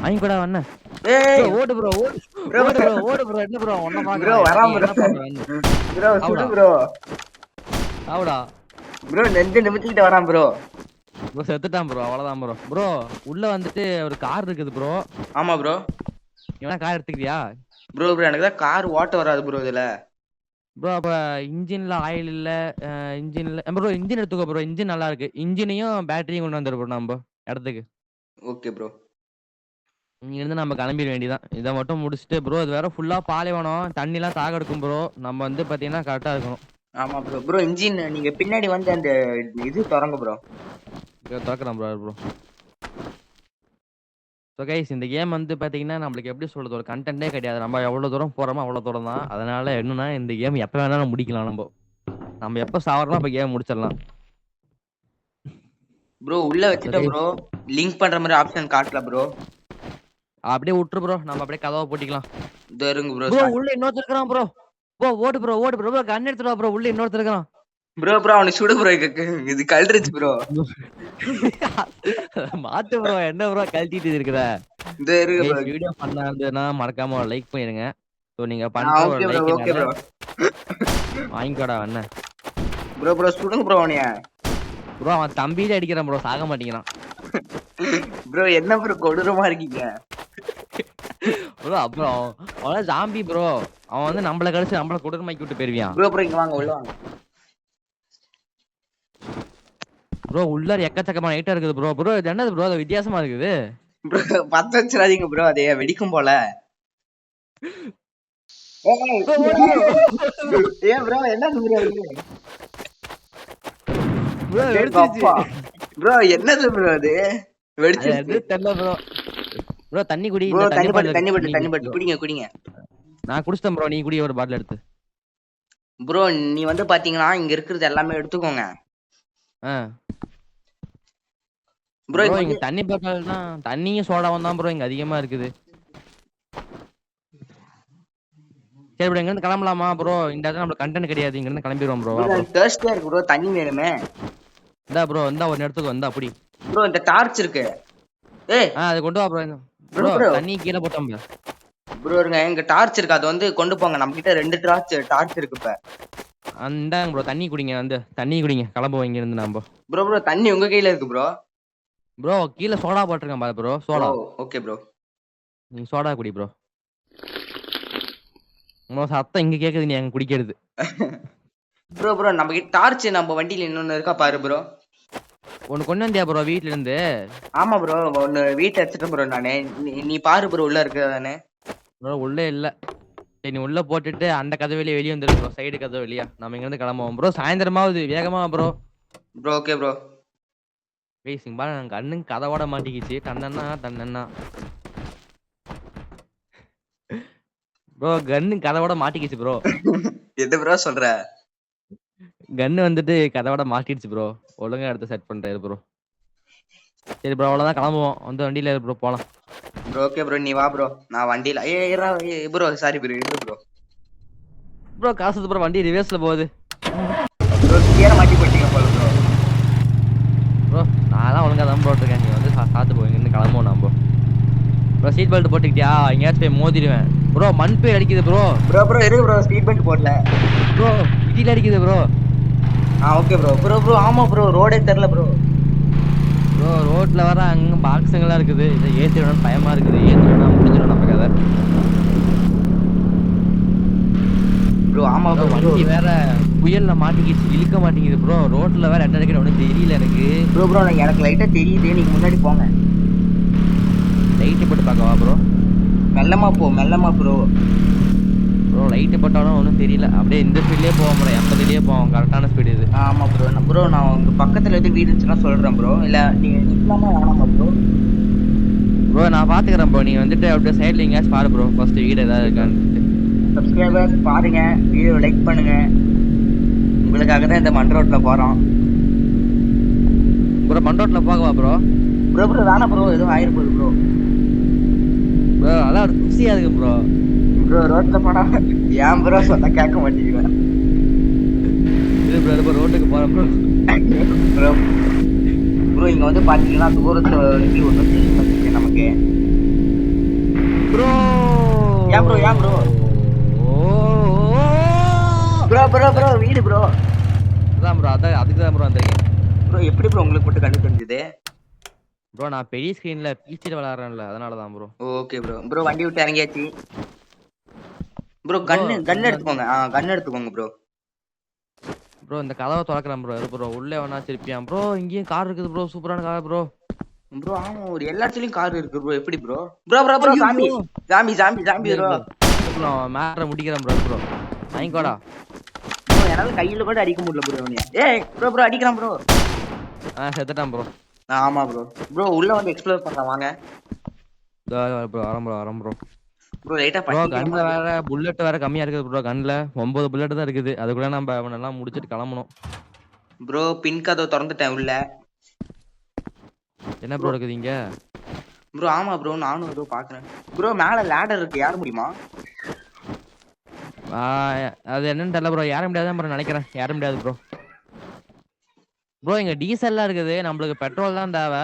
A: வாங்கி கூட வண்ண ப்ரோ.
B: ஏய்
A: ஓடு ப்ரோ ஓடு.
B: ப்ரோ
A: ஓடு ப்ரோ. என்ன ப்ரோ ஒன்ன
B: ப்ரோ
A: பாக்குறான்.
B: வரான் ப்ரோ.
A: என்ன பண்றேன்?
B: ப்ரோ
A: ஆவுடா
B: சுடு ப்ரோ.
A: ஆவுடா
B: ப்ரோ நெஞ்சு நிமித்திட்டு வரான் ப்ரோ.
A: ப்ரோ செத்துட்டான் ப்ரோ. அவ்வளவுதான் ப்ரோ. ப்ரோ உள்ள வந்துட்டு ஒரு கார் இருக்குது ப்ரோ.
B: ஆமா ப்ரோ.
A: இவனா கார் எடுத்துக்கிறியா?
B: ப்ரோ எனக்கு தான் கார் ஓட்ட வராது ப்ரோ இதுல.
A: ப்ரோ அப்ப இன்ஜின்ல ஆயில் இல்ல. இன்ஜின்ல ப்ரோ இன்ஜின் எடுத்துக்கோ ப்ரோ. இன்ஜின் நல்லா இருக்கு. இன்ஜினையும் பேட்டரியும் கொண்டு வந்துரு ப்ரோ நம்ம இடத்துக்கு.
B: Okay bro.
A: இங்க இருந்து நம்ம கிளம்பிட வேண்டியதான். இதை மட்டும் முடிச்சுட்டு ப்ரோ இது வேற ஃபுல்லா பாலைவனம். தண்ணிலாம் தாக எடுக்கும் ப்ரோ. நம்ம வந்து பாத்தீங்கன்னா கரெக்டா இருக்கணும்.
B: ஆமா ப்ரோ. ப்ரோ இன்ஜின் நீங்க பின்னாடி வந்து அந்த இது திறங்க ப்ரோ.
A: திறக்கிறேன் ப்ரோ. ஸோ கைஸ் இந்த கேம் வந்து பார்த்தீங்கன்னா நம்மளுக்கு எப்படி சொல்றது ஒரு கண்டென்ட்டே கிடையாது. நம்ம எவ்வளோ தூரம் போகிறோமோ அவ்வளோ தூரம் தான். அதனால என்னன்னா இந்த கேம் எப்போ வேணாலும் முடிக்கலாம். நம்ம எப்போ சாவறோமோ அப்போ கேம் முடிச்சிடலாம்.
B: ப்ரோ உள்ள வச்சுட்டேன் ப்ரோ. லிங்க் பண்ற மாதிரி ஆப்ஷன் காட்டல ப்ரோ.
A: அப்படியே விட்டுரு ப்ரோ. நம்ம அப்படியே கதவை போட்டிக்கலாம்.
B: இதோ இருங்க ப்ரோ.
A: ப்ரோ உள்ள இன்னொருத்தர் இருக்கிறான் ப்ரோ. ஓடு ப்ரோ. கன் எடுத்துட்டு வா ப்ரோ. உள்ள இன்னொருத்தர் இருக்கான்.
B: ப்ரோ அவனை சுடு ப்ரோ. இது கல்றிச்சு ப்ரோ.
A: மாத்து ப்ரோ. என்ன ப்ரோ கழட்டிட்டு இருக்கிற?
B: இதோ இருக்கு ப்ரோ.
A: வீடியோ பண்ணா இருந்ததுன்னா மறக்காம ஒரு லைக் பண்ணிடுங்க. ஸோ நீங்க பண்ற ஒரு
B: ஓகே ப்ரோ. ஓகே
A: லைக்னால
B: ப்ரோ.
A: வாங்கிக்கோடா என்ன.
B: ப்ரோ சுடுங்க ப்ரோ அவனைய.
A: ப்ரோ அவன் தம்பியில அடிக்கிறான் ப்ரோ, சாக மாட்டேங்கிறான்.
B: ப்ரோ என்ன ப்ரோ கொடூரமா இருக்கீங்க.
A: ப்ரோ அப்புறம் அவன் ஜாம்பி ப்ரோ. அவன் வந்து நம்மள கடிச்சு நம்மள கொடூரமாக்கி விட்டு போயிருவான்.
B: ப்ரோ ப்ரோ இங்க வாங்க உள்ள வாங்க.
A: ப்ரோ உள்ள எக்கச்சக்கமான ஐட்டம் இருக்குது ப்ரோ. ப்ரோ இது என்னது ப்ரோ, அது வித்தியாசமா இருக்குது.
B: ப்ரோ பத்த வச்சிடாதீங்க ப்ரோ, அதே வெடிக்கும் போல.
A: ப்ரோ ஓடு ப்ரோ.
B: ஏன் ப்ரோ என்ன ப்ரோ இது?
A: ப்ரோ
B: டேய்
A: வெடிச்சிருச்சு.
B: அப்பா. ப்ரோ என்னது ப்ரோ அது?
A: அது
B: வெடிச்சிருச்சு.
A: எது தெரியல ப்ரோ. ப்ரோ தண்ணி குடி,
B: ப்ரோ
A: இந்த தண்ணி
B: தண்ணி
A: பாட்டில்
B: பாட்டு தண்ணி
A: இருக்கு,
B: பாட்டு
A: தண்ணி
B: தண்ணி
A: குடி
B: பாட்டு
A: ப்ரோ.
B: குடிங்க குடிங்க.
A: நான் குடிச்சிட்டேன் ப்ரோ, நீ குடி ஒரு பாட்டில் எடுத்து.
B: ப்ரோ நீ வந்து பாத்தீங்கன்னா இங்க இருக்கிறது எல்லாமே எடுத்துக்கோங்க.
A: ஆ
B: ப்ரோ
A: ப்ரோ
B: இங்க
A: இங்க
B: வந்து
A: தண்ணி பாட்டில் தான், தண்ணியும் சோடாவும் தான் ப்ரோ இங்க அதிகமா இருக்குது. சரி ப்ரோ இங்க இருந்து கிளம்பலாமா ப்ரோ? இந்த இடத்துல நம்மளுக்கு கண்டென்ட் கிடையாது, இங்க இருந்து கிளம்பிடுவோம் ப்ரோ.
B: ப்ரோ
A: வா ப்ரோ.
B: எனக்கு தேர்ஸ்டியா இருக்கு ப்ரோ, தண்ணி வேணுமே.
A: இந்தா ப்ரோ, இந்தா ஒரு இடத்துக்கு வந்தா அப்படி.
B: ப்ரோ இந்த டார்ச் இருக்கு. ஏய்
A: அதை கொண்டு வா ப்ரோ.
B: ப்ரோ
A: ப்ரோ
B: ப்ரோ
A: தண்ணி கீழே போட்டோம் ப்ரோ.
B: ப்ரோ இருங்க, எங்க டார்ச் இருக்கு, அது வந்து கொண்டு போங்க. நம்ம கிட்ட 2 டார்ச் இருக்கு இப்ப.
A: இந்தாங்க ப்ரோ தண்ணி குடிங்க, வந்து தண்ணி குடிங்க, கிளம்புவோம் இங்க இருந்து நம்ம.
B: ப்ரோ ப்ரோ தண்ணி உங்க கையில இருக்கு ப்ரோ.
A: ப்ரோ கீழே சோடா போட்டிருக்கேன் பாரு ப்ரோ,
B: ஓ
A: சோடா.
B: Okay bro.
A: நீ சோடா குடி ப்ரோ. உன் சத்தம் இங்க கேக்குது, நீ அங்க குடிக்கிறது.
B: ப்ரோ ப்ரோ நம்ம கிட்ட டார்ச் நம்ம வண்டியில இன்னொன்னு இருக்கா பாரு ப்ரோ.
A: ஒன்னு கொண்டு வந்தியா ப்ரோ வீட்ல இருந்து?
B: ஆமா ப்ரோ, ஒன்னு வீட்டை எடுத்துட்டேன் ப்ரோ நானு. நீ பாரு ப்ரோ உள்ள இருக்குதானே.
A: ப்ரோ உள்ளே இல்ல. சரி நீ உள்ள போட்டுட்டு அந்த கதவு வெளியே வெளியே வந்துரு ப்ரோ, சைடு கதவு வெளியா. நம்ம இங்க இருந்து கிளம்புவோம் ப்ரோ. சாயந்தரமாவது வேகமா bro.
B: Bro okay bro.
A: Facing பாரு, கண்ணுக்கு கதவோட மாட்டிக்கிச்சு. தன்னன்னா தன்னன்னா ப்ரோ, கன்னு கதவோட மாட்டிக்கிச்சு ப்ரோ.
B: எது ப்ரோ சொல்ற?
A: கன்னு வந்துட்டு கதவோட மாட்டிடுச்சு ப்ரோ. ஒழுங்கா எடுத்து செட் பண்றாரு ப்ரோ. சரி ப்ரோ அவ்வளவுதான், கிளம்புவோம். வந்து வண்டியில ப்ரோ போலாம்.
B: ப்ரோ ஓகே ப்ரோ நீ வா ப்ரோ, நான் வண்டியில ப்ரோ சாரி ப்ரோ இரு ப்ரோ.
A: ப்ரோ காசு ப்ரோ, வண்டி ரிவர்ஸ்ல போகுது.
B: ப்ரோ கியரை மாட்டி போட்டீங்க போல ப்ரோ.
A: ப்ரோ நான் ஒழுங்கா தான் ப்ரோ இருக்கேன். நீ வந்து சாத்து போ, இங்க இருந்து கிளம்புவோம் நம்ம. ப்ரோ சீட் பெல்ட் போட்டுக்கிட்டியா? எங்கேயாச்சும் போய் மோதிடுவேன் ப்ரோ. மண் பேர் அடிக்குது ப்ரோ.
B: ப்ரோ ப்ரோ இரு ப்ரோ, ஸ்பீட் பெல்ட் போடல.
A: ப்ரோ இடியில அடிக்குது bro.
B: Okay bro. Bro bro ஆமா ப்ரோ, ரோடே தெரியல ப்ரோ.
A: ப்ரோ ரோட்ல வர அங்க பாக்ஸுங்கெல்லாம் இருக்குது. இதை ஏத்திடணும், பயமா இருக்குது. ஏத்திடணும்னா முடிஞ்சிடும் நம்ம கதை.
B: ப்ரோ ஆமா
A: ப்ரோ
B: ப்ரோ. ப்ரோ
A: வண்டி வேற புயல்ல மாட்டிக்கிச்சு, இழுக்க மாட்டேங்குது ப்ரோ. ரோட்ல வேற என்ன அடிக்கிற ஒன்றும் தெரியல எனக்கு.
B: ப்ரோ ப்ரோ எனக்கு லைட்டா தெரியுது, நீங்க முன்னாடி போங்க.
A: லைட்டு போட்டு பார்க்கவா ப்ரோ?
B: மெல்லமா போ மெல்லமா ப்ரோ.
A: ப்ரோ லைட்டு போட்டாலும் ஒன்றும் தெரியல. அப்படியே இந்த ஸ்பீட்லேயே போவோம் ப்ரோ, 80லயே போவோம். கரெக்டான ஸ்பீடு இது.
B: ஆமா ப்ரோ. ப்ரோ நான் உங்க பக்கத்துல எது வீடு இருந்துச்சுன்னா சொல்றேன் ப்ரோ. இல்ல நீங்க நிக்கலாமா வேணாமா ப்ரோ?
A: ப்ரோ நான் பாத்துக்கிறேன் ப்ரோ. நீ வந்துட்டு அப்படியே சைட்ல எங்கேயாச்சும் பாரு ப்ரோ, ஃபர்ஸ்ட் வீடு ஏதாவது இருக்கான்னு.
B: சப்ஸ்கிரைபர்ஸ் பாருங்க, வீடியோ லைக் பண்ணுங்க. உங்களுக்காக தான் இந்த மண் ரோட்ல போறோம்.
A: ப்ரோ மண்டோட்ல போகவா ப்ரோ?
B: ப்ரோ ப்ரோ வேணாம் ப்ரோ, எதுவும் ஆயிரம் போகுது ப்ரோ.
A: ப்ரோ அதான் ஒரு குஷியா இருக்கு ப்ரோ.
B: ப்ரோ ரோட்ல போனா ஏன் ப்ரோ சொன்னா கேட்க மாட்டேங்கிறேன்.
A: இது ப்ரோ இப்போ ரோட்டுக்கு போறேன் ப்ரோ.
B: ப்ரோ ப்ரோ இங்க வந்து பாத்தீங்கன்னா தூரத்துல ஒன்றும் தெரிய மாட்டேங்குது நமக்கு.
A: ப்ரோ
B: ஏன் ப்ரோ ஏன் ப்ரோ? ப்ரோ ப்ரோ ப்ரோ வீடு ப்ரோ.
A: அதான் ப்ரோ, அதான் அதுக்கு தான் ப்ரோ வந்திருக்கேன்.
B: ப்ரோ எப்படி ப்ரோ உங்களுக்கு மட்டும் கண்ணு தெரிஞ்சது?
A: ப்ரோ நான் பெரிய ஸ்கிரீன்ல பிசில விளையாடுறேன்ல, அதனால தான் ப்ரோ.
B: Okay bro. ப்ரோ வண்டி விட்டு இறங்கியாச்சு. ப்ரோ
A: ப்ரோ
B: கன்னு
A: இங்க வந்து
B: எடுத்துக்கோங்க. கன்னு எடுத்துக்கோங்க ப்ரோ.
A: ப்ரோ இந்த கதவை திறக்கிறேன் ப்ரோ. ப்ரோ உள்ளே வேணா திருப்பியான் ப்ரோ. இங்கேயும் கார் இருக்குது ப்ரோ, சூப்பரான கார் ப்ரோ.
B: ப்ரோ ஆமா ஒரு எல்லா இடத்துலயும் கார் இருக்கு ப்ரோ. எப்படி ப்ரோ? ப்ரோ ப்ரோ ப்ரோ
A: ஐயோ
B: சாமி சாமி சாமி சாமி ப்ரோ.
A: ப்ரோ மேட்ரை முடிக்கிறேன் ப்ரோ. ப்ரோ வாங்கிக்கோடா.
B: ப்ரோ என்னால கையில கூட அடிக்க முடியல ப்ரோ அவனைய. ஏய் ப்ரோ ப்ரோ அடிக்கிறான் ப்ரோ.
A: செத்துட்டான் ப்ரோ.
B: ஆமா ப்ரோ. ப்ரோ உள்ள வந்து எக்ஸ்ப்ளோர் பண்ணலாம் வாங்க.
A: ப்ரோ வரம் ப்ரோ, வரம் ப்ரோ.
B: ப்ரோ லைட்டா
A: ப்ரோ
B: பட்டிக்கிற
A: கன்ல
B: மாதிரி.
A: வேற புல்லட் வேற கம்மியா இருக்குது ப்ரோ. கன்ல 9 புல்லட் தான் இருக்குது. அதுக்குள்ள நம்ம அவனெல்லாம் முடிச்சிட்டு கிளம்பணும்.
B: ப்ரோ பின் கதவை திறந்துட்டேன் உள்ள.
A: என்ன
B: ப்ரோ
A: ப்ரோ இருக்குது இங்க?
B: ப்ரோ ஆமா ப்ரோ நானும் ஏதோ பாக்குறேன். ப்ரோ மேல லேடர் இருக்கு, ஏற முடியுமா?
A: அது என்னன்னு தெரியல ப்ரோ. ஏற முடியாதான் ப்ரோ நினைக்கிறேன். ஏற முடியாது ப்ரோ. ப்ரோ இங்க டீசல்லாம் இருக்குது, நம்மளுக்கு பெட்ரோல் தான் தேவை.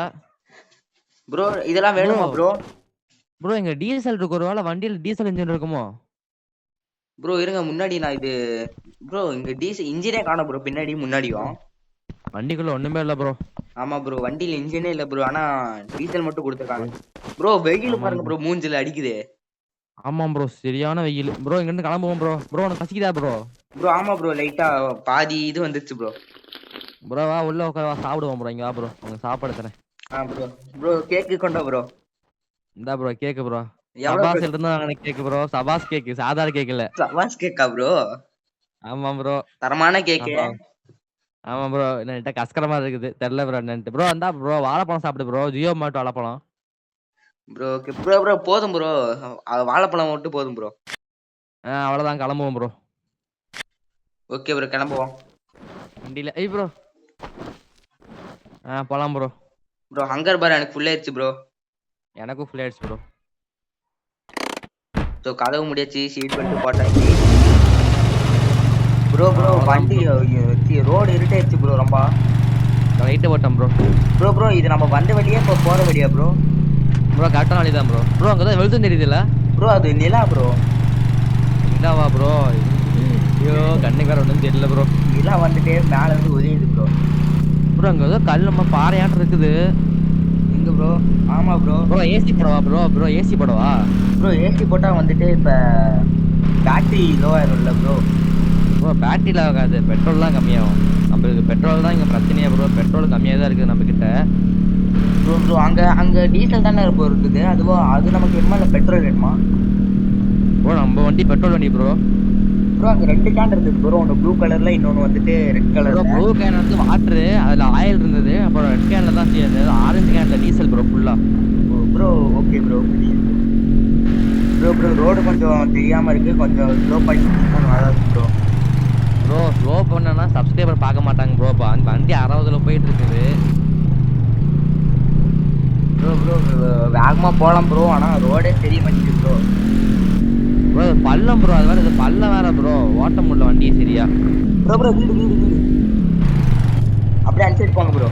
B: ப்ரோ இதெல்லாம்
A: ப்ரோ
B: வேணுமா ப்ரோ?
A: ப்ரோ இங்க டீசல் இருக்கு. ஒருவேளை வண்டியில டீசல் இன்ஜின் இருக்குமோ?
B: ப்ரோ இருங்க முன்னாடி நான் இது. ப்ரோ இங்க டீசல் இன்ஜினே காணோம் ப்ரோ, பின்னாடி முன்னாடியும்.
A: வண்டிக்குள்ள ஒண்ணுமே இல்ல ப்ரோ.
B: ஆமா ப்ரோ, வண்டியில இன்ஜினே இல்ல ப்ரோ. ஆனா டீசல் மட்டும் கொடுத்துருக்காங்க ப்ரோ. வெயில்
A: ஆமா
B: பாருங்க
A: ப்ரோ.
B: ப்ரோ, மூஞ்சில அடிக்குது.
A: ஆமா ப்ரோ, சரியான வெயில் ப்ரோ. இங்க இருந்து கிளம்புவோம் ப்ரோ. ப்ரோ உனக்கு பசிக்குதா ப்ரோ?
B: ப்ரோ ஆமா ப்ரோ, லைட்டா பாதி இது வந்துருச்சு ப்ரோ.
A: ப்ரோ வா உள்ள உட்கார, வா சாப்பிடுவோம் ப்ரோ. இங்க வா ப்ரோ, உனக்கு சாப்பாடு தரேன்.
B: ப்ரோ. ப்ரோ கேக்கு கொண்டா ப்ரோ.
A: இந்தா ப்ரோ கேக்கு ப்ரோ.
B: எவ்வளவு ப்ரோ?
A: சபாஸ்ல இருந்து வாங்கின கேக்கு ப்ரோ. சபாஸ் கேக்கு, சாதாரண கேக்கு இல்ல.
B: சவாஸ் கேக்கா ப்ரோ?
A: ஆமா ப்ரோ.
B: தரமான கேக்கு.
A: ஆமா ஆமா ப்ரோ. என்கிட்ட கஸ்கரமா இருக்குது, தெரியல ப்ரோ என்னன்ட்டு. ப்ரோ இந்தா ப்ரோ வாழைப்பழம் சாப்பிடு ப்ரோ. ஜியோ மார்ட் வாழைப்பழம்.
B: Bro okay bro. ப்ரோ போதும் ப்ரோ, வாழைப்பழம் மட்டும் போதும் ப்ரோ.
A: அவ்வளவுதான், கிளம்புவோம் ப்ரோ.
B: ஓகே ப்ரோ, கிளம்புவோம்.
A: வண்டியில ப்ரோ. போலாம் ப்ரோ.
B: ப்ரோ ஹங்கர் பார் எனக்கு ஃபுல் ஆயிடுச்சு ப்ரோ.
A: எனக்கும் ஃபுல் ஆயிடுச்சு ப்ரோ.
B: ஸோ கதவு முடியாச்சு, சீட் பெல்ட் போட்டாச்சு ப்ரோ. ப்ரோ
A: அவ்வளவுதான்
B: வண்டி
A: ப்ரோ.
B: ரோடு இருட்டாயிடுச்சு ப்ரோ ரொம்ப.
A: லைட்டு போட்டேன் ப்ரோ.
B: ப்ரோ ப்ரோ இது நம்ம வந்த வழியா இப்போ போற வழியா ப்ரோ?
A: ப்ரோ கரெக்டான வழி தான் ப்ரோ. ப்ரோ அங்கதான் வெளுத்தும் தெரியுதுல்ல?
B: ப்ரோ அது நிலா ப்ரோ.
A: நிலாவா ப்ரோ? ஐயோ கண்ணுக்கு வேற ஒன்றும் தெரியல ப்ரோ.
B: நிலா வந்துட்டே மேல இருந்து உதயுது ப்ரோ.
A: ப்ரோ அங்க ஏதோ கல் நம்ம பாறையாட்டம் இருக்குது.
B: எங்க ப்ரோ? ஆமா ப்ரோ.
A: ப்ரோ ஏசி போடவா ப்ரோ? ப்ரோ ஏசி போடவா?
B: ப்ரோ ஏசி போட்டா வந்துட்டு இப்ப பேட்டரி லோ ஆயிரும்ல ப்ரோ?
A: ப்ரோ பேட்டரியில் ஆகாது, பெட்ரோல் தான் கம்மியாகும். நம்மளுக்கு பெட்ரோல் தான் இங்கே பிரச்சனையே ப்ரோ. பெட்ரோல் கம்மியாக தான் இருக்குது நம்ம கிட்ட.
B: ப்ரோ ப்ரோ அங்க அங்க டீசல் தானே இப்போ இருக்குது, அதுவோ அது நமக்கு வேணுமா இல்ல பெட்ரோல் வேணுமா?
A: ப்ரோ நம்ம வண்டி பெட்ரோல் வண்டி ப்ரோ.
B: ப்ரோ அங்க 2 கேன் இருக்குது ப்ரோ, ஒன்னு ப்ளூ கலர்ல, இன்னொன்னு வந்துட்டு ரெட்
A: ப்ரோ
B: கலர்ல.
A: ப்ளூ கேன் வந்து வாட்டரு, அதில் ஆயில் இருந்தது. அப்புறம் ரெட் கேனில் தான் செய்யுது. ஆரஞ்சு கேனில் டீசல் ப்ரோ ஃபுல்லாக.
B: Bro okay bro. Bro bro road கொஞ்சம் தெரியாம இருக்கு, கொஞ்சம் ஸ்லோ பண்ணி நல்லா இருக்கு ப்ரோ.
A: ப்ரோ ஸ்லோ பண்ணனா சப்ஸ்கிரைபர் பார்க்க மாட்டாங்க ப்ரோ. இப்போ வண்டி 60ல் போயிட்டு இருக்குது.
B: ப்ரோ ப்ரோ வேகமா போலாம் ப்ரோ, ஆனா ரோடே தெரிய மாட்டேங்குது ப்ரோ.
A: ப்ரோ பள்ளம் ப்ரோ, அது வேற, இது பள்ளம் வேற ப்ரோ. ஓட்ட முடியல வண்டியை சரியா.
B: ப்ரோ ப்ரோ வீடு வீடு வீடு அப்படியே அனுப்பிட்டு போங்க ப்ரோ.